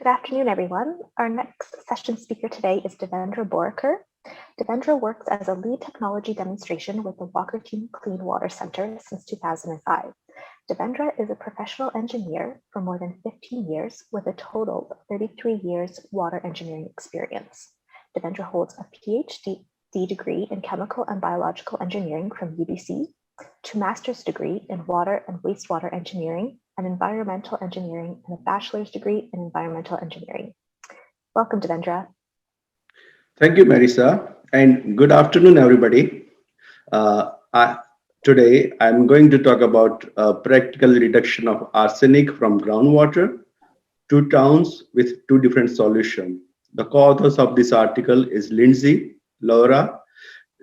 Good afternoon, everyone. Our next session speaker today is Devendra Boraker. Devendra works as a lead technology demonstration with the Walker Team Clean Water Center since 2005. Devendra is a professional engineer for more than 15 years with a total of 33 years water engineering experience. Devendra holds a PhD degree in chemical and biological engineering from UBC, to master's degree in water and wastewater engineering and environmental engineering, and a bachelor's degree in environmental engineering. Welcome, Devendra. Thank you, Marisa, and good afternoon, everybody. Uh, I, Today, I'm going to talk about practical reduction of arsenic from groundwater to towns with two different solutions. The co-authors of this article is Lindsay, Laura,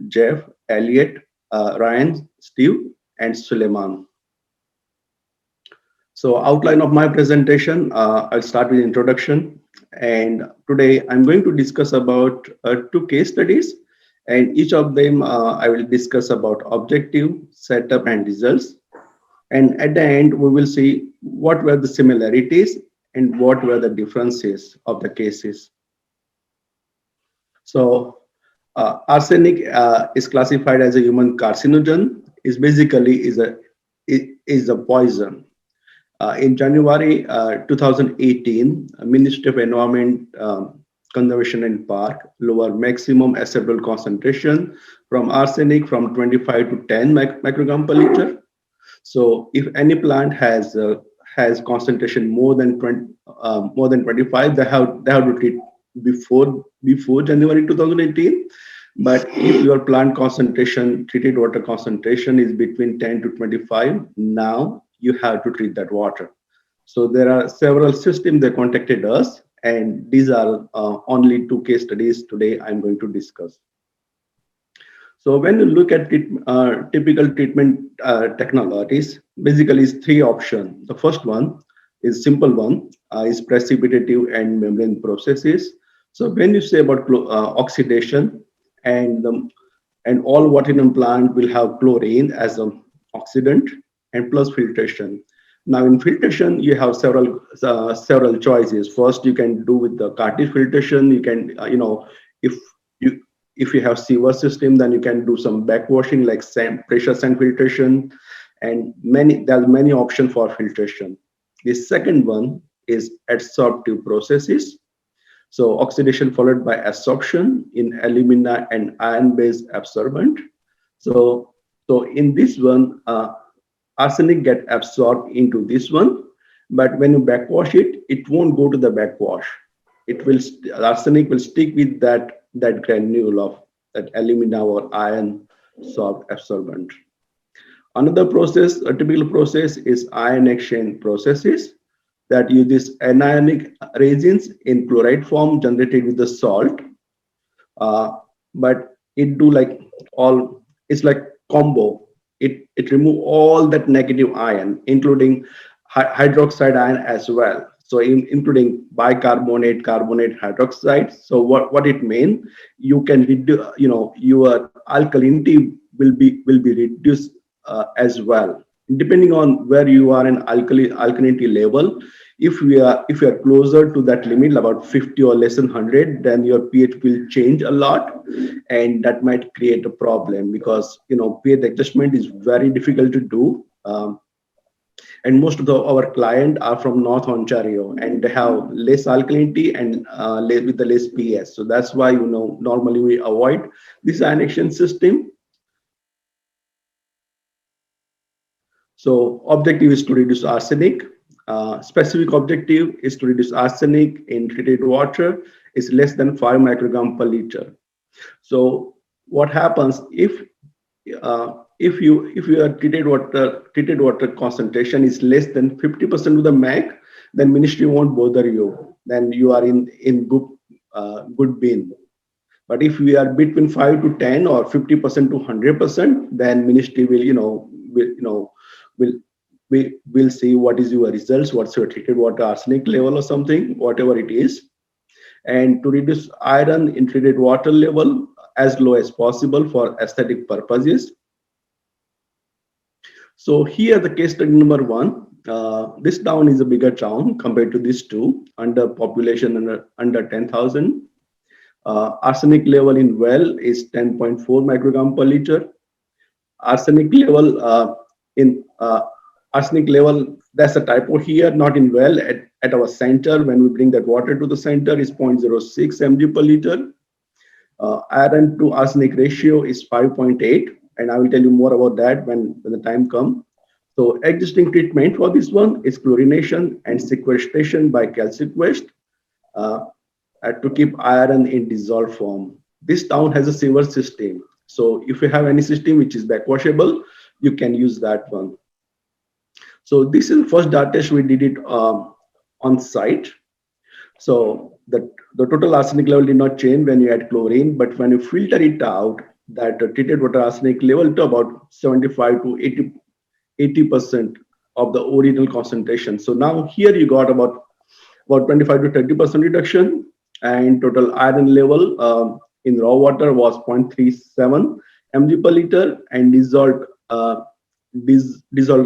Jeff, Elliot, Ryan, Steve, and Suleiman. So outline of my presentation, I'll start with introduction. And today I'm going to discuss about two case studies, and each of them I will discuss about objective, setup, and results. And at the end, we will see what were the similarities and what were the differences of the cases. So arsenic is classified as a human carcinogen. Is basically is a poison. In January 2018, Ministry of Environment, Conservation and Park lower maximum acceptable concentration from arsenic from 25 to 10 microgram per liter. So if any plant has concentration more than 25, they have to treat before January 2018. But if your plant concentration, treated water concentration is between 10 to 25, now you have to treat that water. So there are several systems that contacted us, and these are only two case studies today I'm going to discuss. So when you look at typical treatment technologies, basically it's three options. The first one is simple one, is precipitative and membrane processes. So when you say about oxidation, and all water in plant will have chlorine as an oxidant, and plus filtration. Now in filtration, you have several choices. First, you can do with the cartridge filtration. You can if you if you have sewer system, then you can do some backwashing like pressure sand filtration, and there's many options for filtration. The second one is adsorptive processes. So oxidation followed by adsorption in alumina and iron-based absorbent. So in this one, arsenic get absorbed into this one, but when you backwash it, it won't go to the backwash. Arsenic will stick with that granule of that alumina or iron absorbent. Another process, a typical process, is ion exchange processes that uses anionic reagents in chloride form generated with the salt. But it do like all, it's like combo. It remove all that negative ion, including hydroxide ion as well. So including bicarbonate, carbonate, hydroxide. So what it means, you can reduce, your alkalinity will be reduced as well, depending on where you are in alkalinity level. If we are closer to that limit, about 50 or less than 100, then your pH will change a lot, and that might create a problem because pH adjustment is very difficult to do. And most of our clients are from North Ontario, and they have less alkalinity and with the less pH. So that's why normally we avoid this ionization system. So objective is to reduce arsenic. Specific objective is to reduce arsenic in treated water is less than 5 microgram per liter. So what happens if your treated water concentration is less than 50% of the MAC, then ministry won't bother you. Then you are in good bin. But if we are between 5 to 10 or 50% to 100%, then ministry will see what is your results, what's your treated water arsenic level or something, whatever it is. And to reduce iron in treated water level as low as possible for aesthetic purposes. So here the case study number one, This town is a bigger town compared to these two, under population under 10,000. Arsenic level in well is 10.4 microgram per liter. Arsenic level in arsenic level, that's a typo here, not in well, at our center. When we bring that water to the center is 0.06 mg per liter. Iron to arsenic ratio is 5.8, and I will tell you more about that when the time comes. So existing treatment for this one is chlorination and sequestration by CalSequest to keep iron in dissolved form. This town has a sewer system. So if you have any system which is backwashable, you can use that one. So this is the first data test we did it on site. So the total arsenic level did not change when you add chlorine, but when you filter it out, that treated water arsenic level to about 75 to 80% of the original concentration. So now here you got about 25 to 30% reduction, and total iron level in raw water was 0.37 mg per liter, and dissolved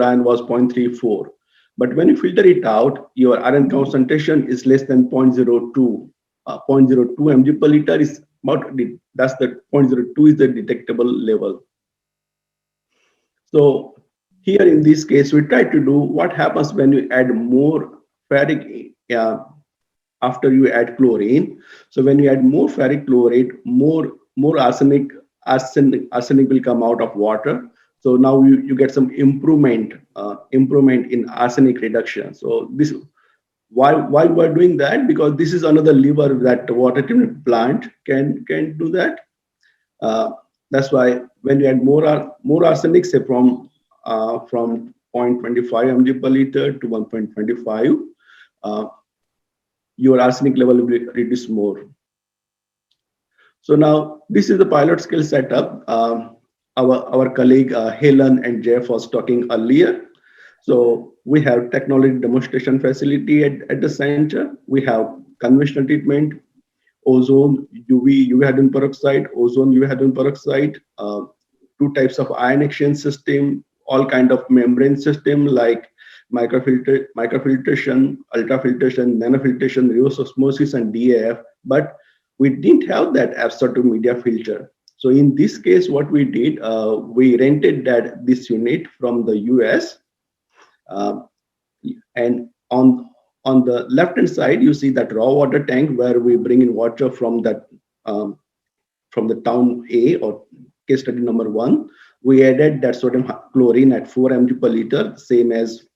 iron was 0.34. But when you filter it out, your iron concentration is less than 0.02. 0.02 mg per liter is about, that's the 0.02 is the detectable level. So here in this case, we try to do what happens when you add more ferric after you add chlorine. So when you add more ferric chloride, more arsenic will come out of water. So now you get some improvement in arsenic reduction. So this why we're doing that, because this is another lever that the water treatment plant can do that. That's why when you add more arsenic, say from 0.25 mg per liter to 1.25, your arsenic level will be reduced more. So now this is the pilot scale setup. Our colleague Helen and Jeff was talking earlier. So we have technology demonstration facility at the center. We have conventional treatment, ozone, UV hydrogen peroxide, ozone UV hydrogen peroxide, two types of ion exchange system, all kind of membrane system like microfiltration, ultrafiltration, nanofiltration, reverse osmosis, and DAF. But we didn't have that absorptive media filter. So in this case, what we did, we rented this unit from the US, and on the left hand side, you see that raw water tank where we bring in water from that from the town A, or case study number 1. We added that sodium chlorine at 4 mg per liter, same as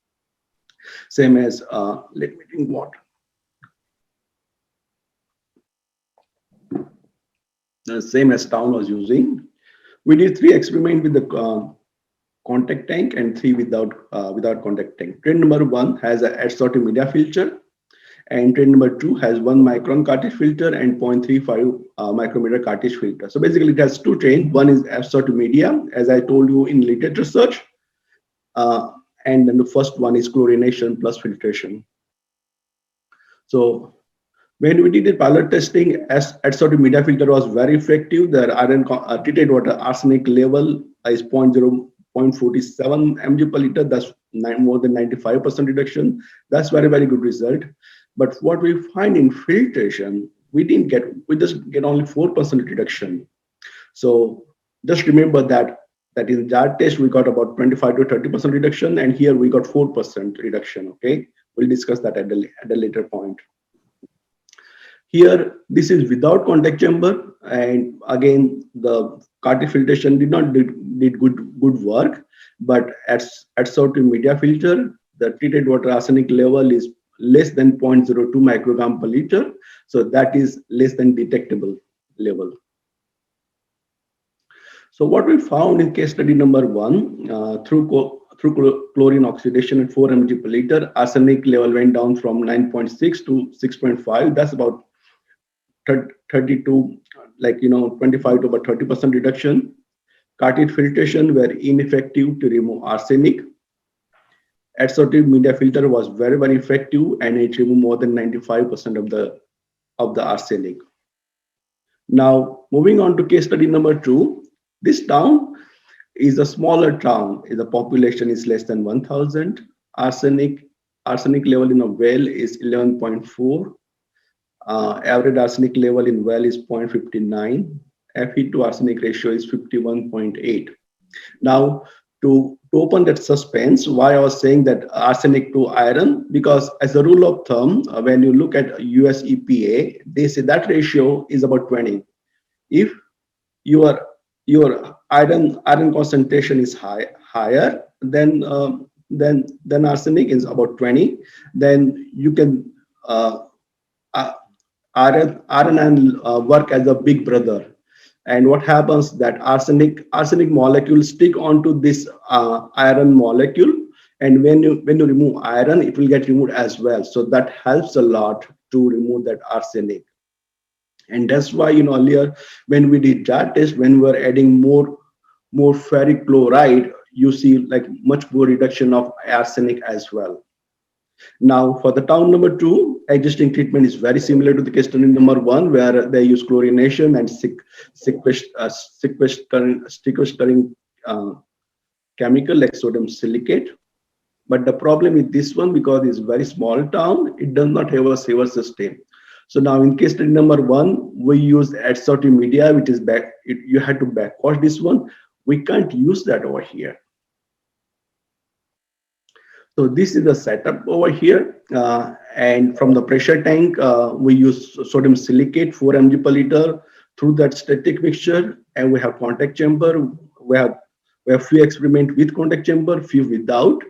let me drink water. The same as town was using. We did 3 experiments with the contact tank and 3 without contact tank. Trend number 1 has an adsorptive media filter, and trend number 2 has 1 micron cartridge filter and 0.35 micrometer cartridge filter. So basically, it has 2 trains. One is adsorptive media, as I told you in literature search, and then the first one is chlorination plus filtration. So when we did the pilot testing, adsorptive media filter was very effective. The iron treated water arsenic level is 0.47 mg per liter. That's more than 95% reduction. That's very good result. But what we find in filtration, we just get only 4% reduction. So just remember that in that test we got about 25 to 30% reduction, and here we got 4% reduction. Okay, we'll discuss that at a later point. Here, this is without contact chamber, and again the cartridge filtration did not did good work, but at adsorptive media filter, the treated water arsenic level is less than 0.02 microgram per liter, so that is less than detectable level. So what we found in case study number 1, through chlorine oxidation at 4 mg per liter, arsenic level went down from 9.6 to 6.5. That's about 32, 25 to about 30% reduction. Cartridge filtration were ineffective to remove arsenic. Adsorptive media filter was very effective, and it removed more than 95% of the arsenic. Now moving on to case study number 2. This town is a smaller town. The population is less than 1,000. arsenic arsenic level in a well is 11.4. Average arsenic level in well is 0.59. Fe to arsenic ratio is 51.8. Now, to open that suspense, why I was saying that arsenic to iron, because as a rule of thumb, when you look at US EPA, they say that ratio is about 20. If your your iron concentration is higher than arsenic is about 20, then you can uh, RNN work as a big brother. And what happens that arsenic molecule stick onto this iron molecule, and when you remove iron, it will get removed as well. So that helps a lot to remove that arsenic. And that's why, earlier when we did that test, when we were adding more ferric chloride, you see like much more reduction of arsenic as well. Now, for the town number 2, existing treatment is very similar to the case study number 1, where they use chlorination and sequestering chemical like sodium silicate. But the problem with this one, because it's very small town, it does not have a sewer system. So now in case study number 1, we use adsorptive media, which is you had to backwash this one. We can't use that over here. So this is the setup over here, and from the pressure tank, we use sodium silicate 4 mg per liter through that static mixture, and we have contact chamber. We have few experiment with contact chamber, few without.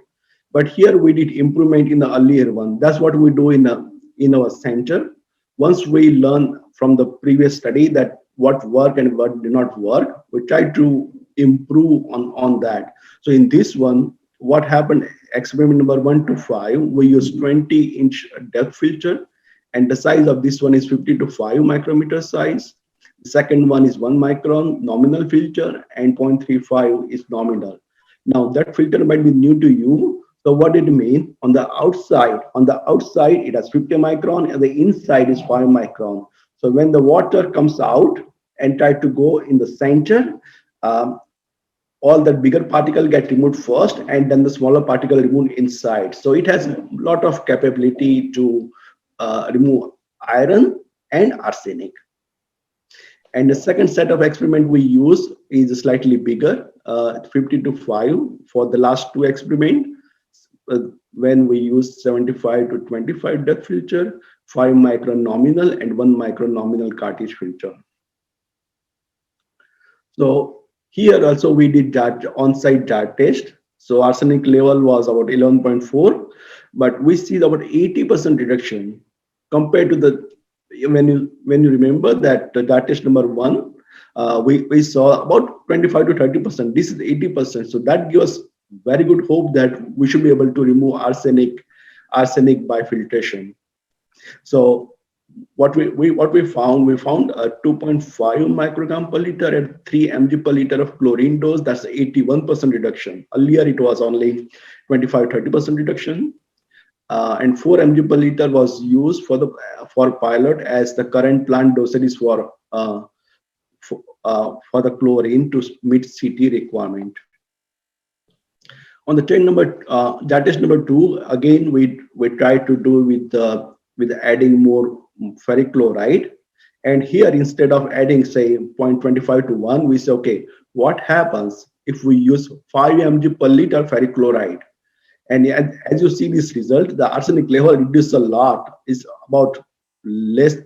But here we did improvement in the earlier one. That's what we do in our center. Once we learn from the previous study that what worked and what did not work, we try to improve on that. So in this one, what happened, experiment number 1 to 5, we use 20-inch depth filter, and the size of this one is 50 to 5 micrometer size. The second one is 1 micron nominal filter, and 0.35 is nominal. Now that filter might be new to you. So what it means, on the outside it has 50 micron, and the inside is 5 micron. So when the water comes out and try to go in the center, all the bigger particle get removed first, and then the smaller particle removed inside. So it has a lot of capability to remove iron and arsenic. And the second set of experiment we use is slightly bigger, 50 to 5 for the last 2 experiment, when we use 75 to 25 depth filter, 5 micron nominal and 1 micron nominal cartridge filter. So here also we did that on-site jar test. So arsenic level was about 11.4, but we see about 80% reduction compared to the, when you remember that the jar test number 1, we saw about 25 to 30%. This is 80%. So that gives us very good hope that we should be able to remove arsenic by filtration. So what we found a 2.5 microgram per liter at 3 mg per liter of chlorine dose. That's 81% reduction. Earlier it was only 25-30% reduction, and 4 mg per liter was used for pilot, as the current plant dosage is for the chlorine to meet CT requirement. On the that is number 2. Again, we try to do with adding more ferric chloride, and here instead of adding say 0.25 to 1, we say, okay, what happens if we use 5 mg per liter ferric chloride? And as you see this result, the arsenic level reduced a lot. It's about less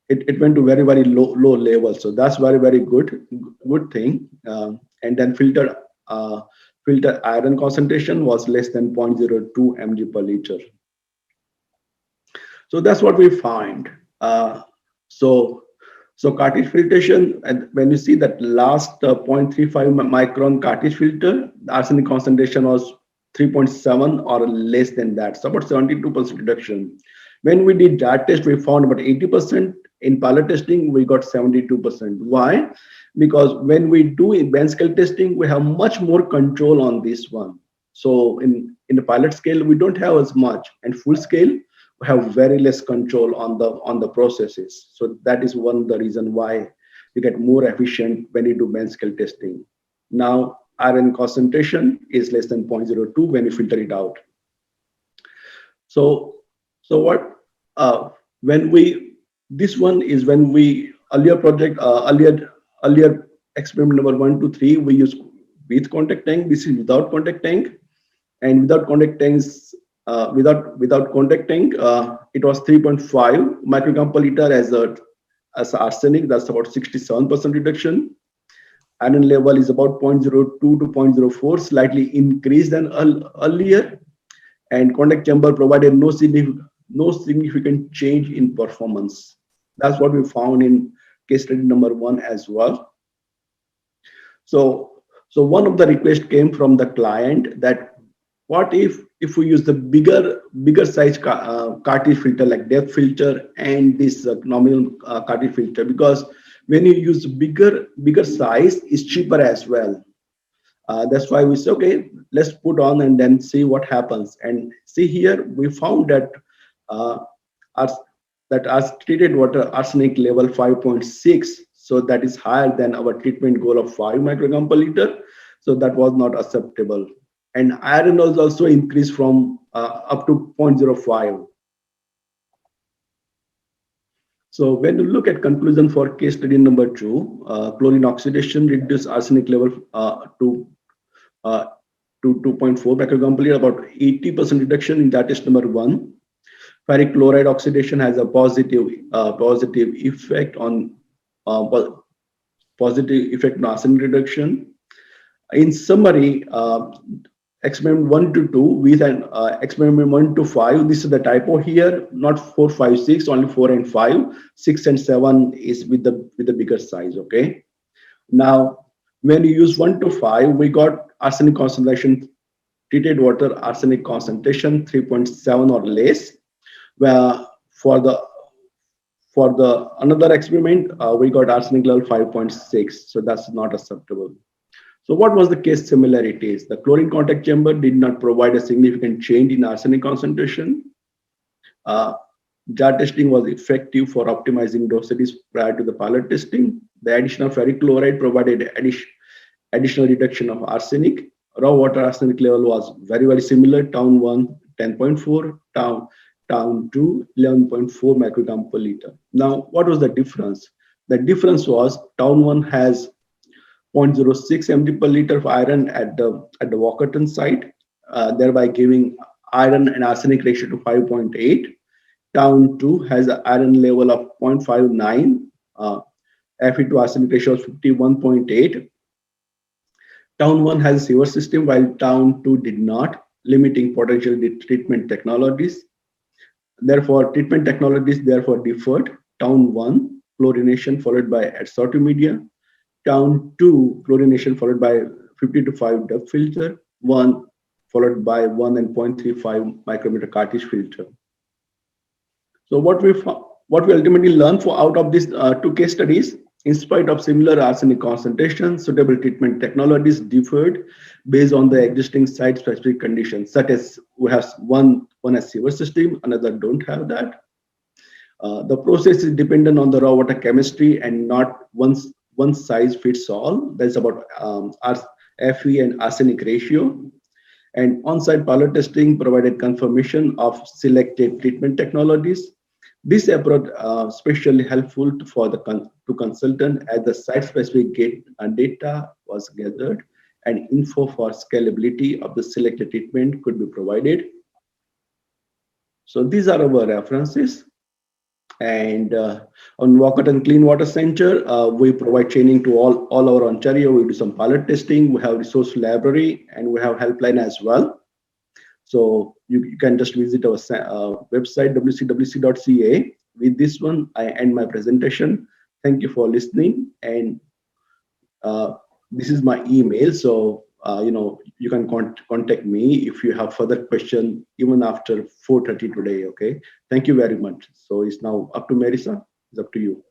it went to very low level. So that's very good thing. And then filter iron concentration was less than 0.02 mg per liter. So that's what we find. So cartridge filtration, and when you see that last 0.35 micron cartridge filter, the arsenic concentration was 3.7 or less than that. So about 72% reduction. When we did that test, we found about 80%. In pilot testing, we got 72%. Why? Because when we do in bench scale testing, we have much more control on this one. So in the pilot scale, we don't have as much, and full scale, we have very less control on the processes. So that is one of the reason why you get more efficient when you do bench scale testing. Now, iron concentration is less than 0.02 when you filter it out. So what when we this one is when we earlier experiment number 1 to 3 we use with contact tank. This is without contact tank, and without contact tanks without contact tank it was 3.5 microgram per liter as arsenic. That's about 67% reduction. Iron level is about 0.02 to 0.04, slightly increased than earlier, and contact chamber provided no significant change in performance. That's what we found in case study number 1 as well. So one of the requests came from the client that what if we use the bigger size cartridge filter like depth filter and this nominal cartridge filter, because when you use bigger size is cheaper as well. That's why we say, okay, let's put on and then see what happens. And see here, we found that as treated water arsenic level 5.6, so that is higher than our treatment goal of 5 microgram per liter. So that was not acceptable. And iron was also increased from up to 0.05. So when you look at conclusion for case study number 2, chlorine oxidation reduced arsenic level to 2.4 microgram per liter, about 80% reduction in that test number 1. Ferric chloride oxidation has a positive effect on arsenic reduction. In summary, experiment 1 to 2 with an experiment 1 to 5. This is the typo here, not 4, 5, 6, only 4 and 5. 6 and 7 is with the bigger size. Okay. Now, when you use 1 to 5, we got arsenic concentration, treated water arsenic concentration 3.7 or less. Where for the another experiment, we got arsenic level 5.6. So that's not acceptable. So what was the case similarities? The chlorine contact chamber did not provide a significant change in arsenic concentration. Jar testing was effective for optimizing dosages prior to the pilot testing. The addition of ferric chloride provided additional reduction of arsenic. Raw water arsenic level was very similar. Town 1, 10.4, town 2, 11.4 microgram per liter. Now, what was the difference? The difference was town 1 has 0.06 mg per liter of iron at the Walkerton site, thereby giving iron and arsenic ratio to 5.8. Town 2 has an iron level of 0.59. Fe to arsenic ratio is 51.8. Town 1 has a sewer system while Town 2 did not, limiting potential treatment technologies. Therefore, treatment technologies differed. Town 1, chlorination followed by adsorptive media. Town 2, chlorination followed by 50 to 5 depth filter. 1 followed by 1 and 0.35 micrometer cartridge filter. So what we ultimately learned out of these 2 case studies, in spite of similar arsenic concentrations, suitable treatment technologies differed based on the existing site-specific conditions, such as we have one has sewer system, another don't have that. The process is dependent on the raw water chemistry and not one size fits all. That's about Fe and arsenic ratio. And on-site pilot testing provided confirmation of selected treatment technologies. This approach especially helpful to consultant as the site-specific data was gathered and info for scalability of the selected treatment could be provided. So these are our references. And on Walkerton Clean Water Center, we provide training to all over Ontario. We do some pilot testing. We have resource library and we have helpline as well. So you can just visit our website, wcwc.ca. With this one, I end my presentation. Thank you for listening. And this is my email. So, you can contact me if you have further questions, even after 4:30 today. Okay. Thank you very much. So it's now up to Marisa. It's up to you.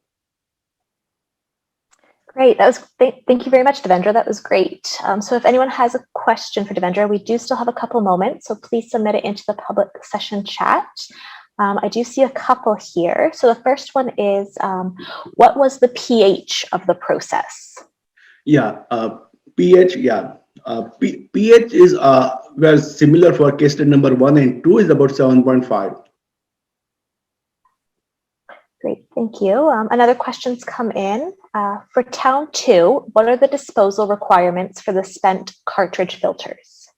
Great. Thank you very much, Devendra. That was great. So if anyone has a question for Devendra, we do still have a couple moments, so please submit it into the public session chat. I do see a couple here. So the first one is, what was the pH of the process? Yeah, pH. Yeah, pH is well similar for case study number 1 and 2 is about 7.5. Great, thank you. Another question's come in. For town 2, what are the disposal requirements for the spent cartridge filters?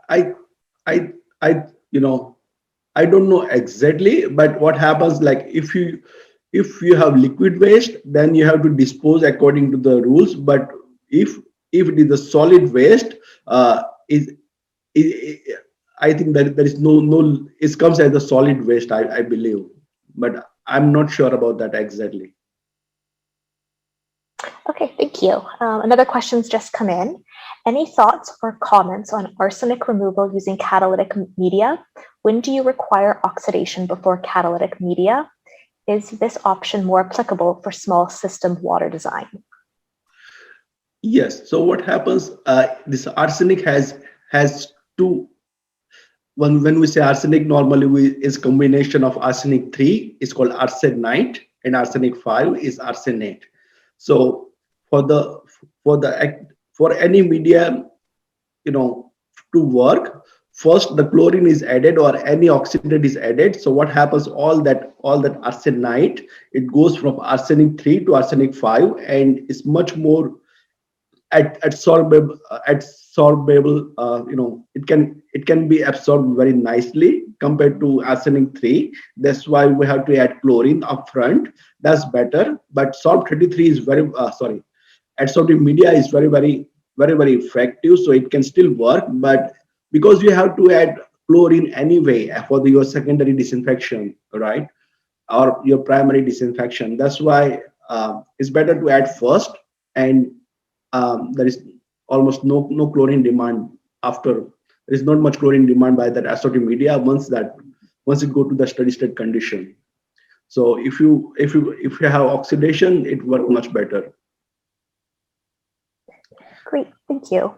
I you know, I don't know exactly, but what happens, like if you have liquid waste, then you have to dispose according to the rules. But if it is a solid waste, is I think that there is no it comes as a solid waste, I believe, but I'm not sure about that exactly. Okay, thank you. Another question's just come in. Any thoughts or comments on arsenic removal using catalytic media? When do you require oxidation before catalytic media? Is this option more applicable for small system water design? Yes. So what happens? This arsenic has two. When we say arsenic, normally is combination of arsenic 3 is called arsenite and arsenic 5 is arsenate. So for the for any media, to work, first the chlorine is added or any oxidant is added. So what happens, all that arsenite, it goes from arsenic 3 to arsenic 5 and it's much more absorbable. It can be absorbed very nicely compared to arsenic 3. That's why we have to add chlorine upfront. That's better. But salt 33 is very adsorptive media is very effective, so it can still work. But because you have to add chlorine anyway for your secondary disinfection, right, or your primary disinfection, that's why it's better to add first. And there is almost no chlorine demand after. There is not much chlorine demand by that adsorptive media once it go to the steady state condition. So if you have oxidation, it works much better. Great, thank you.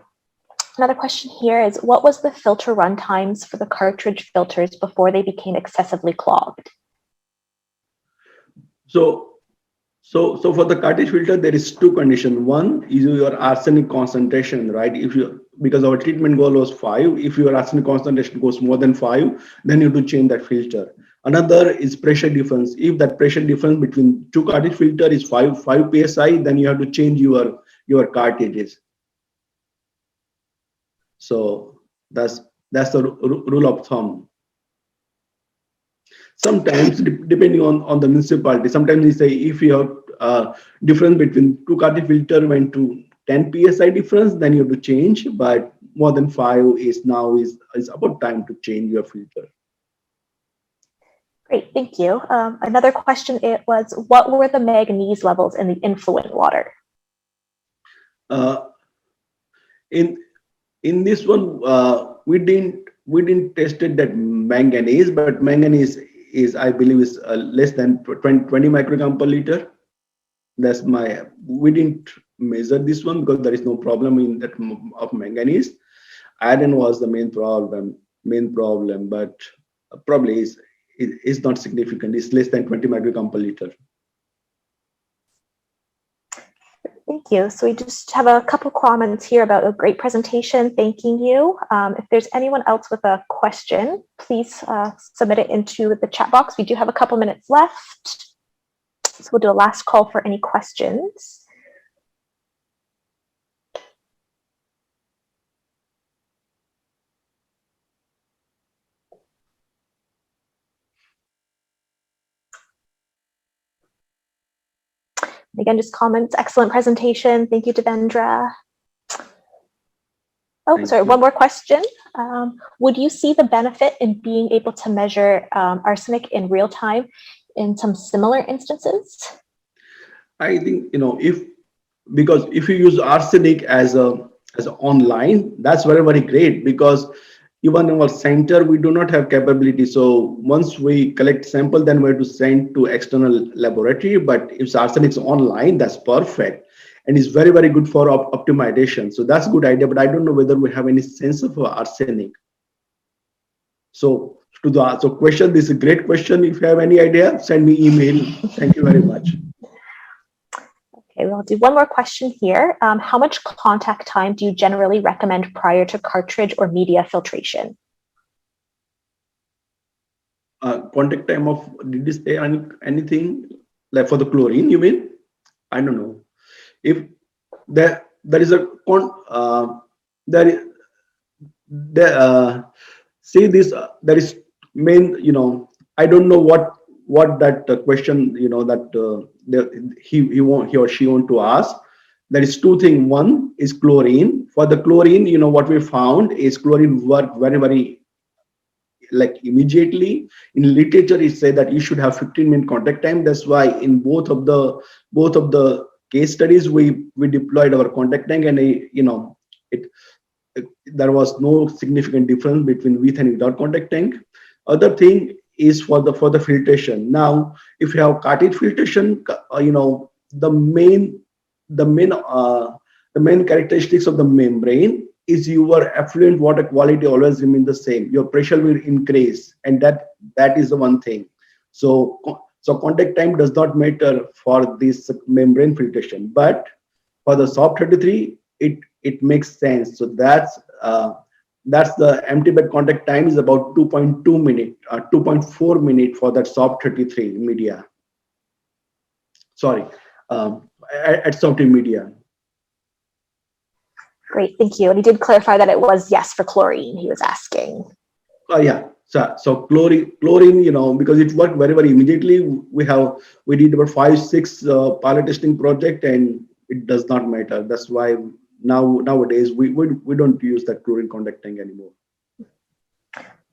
Another question here is, what was the filter run times for the cartridge filters before they became excessively clogged? So for the cartridge filter, there is two conditions. One is your arsenic concentration, right? Because our treatment goal was 5, if your arsenic concentration goes more than 5, then you have to change that filter. Another is pressure difference. If that pressure difference between two cartridge filter is 5 psi, then you have to change your cartridges. So that's the rule of thumb. Sometimes, depending on the municipality, sometimes we say if you have difference between two cartridge filter went to 10 psi difference, then you have to change. But more than 5 is about time to change your filter. Great, thank you. Another question, it was, what were the manganese levels in the influent water? In this one, we didn't tested that manganese, but manganese is, I believe, is less than 20 microgram per liter. We didn't measure this one because there is no problem in that of manganese. Iron was the main problem, but probably is not significant. It's less than 20 microgram per liter. Thank you. So we just have a couple comments here about a great presentation. Thanking you. If there's anyone else with a question, please submit it into the chat box. We do have a couple minutes left. So we'll do a last call for any questions. Again, just comments. Excellent presentation. Thank you, Devendra. Oh, Thank sorry, you. one more question. Would you see the benefit in being able to measure arsenic in real time in some similar instances? I think, because if you use arsenic as online, that's very great, because even in our center we do not have capability. So once we collect sample, then we have to send to external laboratory. But if arsenic is online, that's perfect, and it's very good for optimization. So that's a good idea, but I don't know whether we have any sensor for arsenic. So question, this is a great question. If you have any idea, send me email. Thank you very much. Okay, we'll do one more question here. How much contact time do you generally recommend prior to cartridge or media filtration? Contact time of, did you say anything like for the chlorine, you mean? I don't know. If there is a there is see this there is main, I don't know what that question, that he or she want to ask. There is two things. One is chlorine. For the chlorine, what we found is chlorine work very, very like immediately. In literature it said that you should have 15-minute contact time. That's why in both of the case studies we deployed our contact tank, and it there was no significant difference between with and without contact tank. Other thing is for the filtration. Now if you have cartridge filtration, the main the main the main characteristics of the membrane is your effluent water quality always remain the same. Your pressure will increase, and that is the one thing. So contact time does not matter for this membrane filtration, but for the soft 33 it makes sense. So that's the empty bed contact time is about 2.2 minute 2.4 minute for that soft 33 media. Sorry, at soft media. Great, thank you. And he did clarify that it was yes for chlorine, he was asking. Yeah. So chlorine, because it worked very, very immediately. We did about 5-6 pilot testing project, and it does not matter. That's why nowadays we don't use that chlorine contact tank anymore.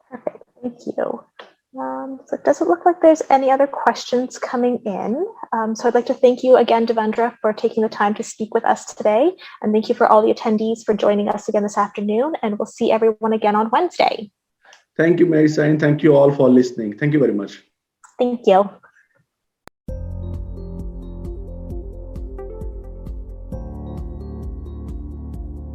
Perfect, thank you. So it doesn't look like there's any other questions coming in. So I'd like to thank you again, Devendra, for taking the time to speak with us today. And thank you for all the attendees for joining us again this afternoon. And we'll see everyone again on Wednesday. Thank you, Marisa, and thank you all for listening. Thank you very much. Thank you.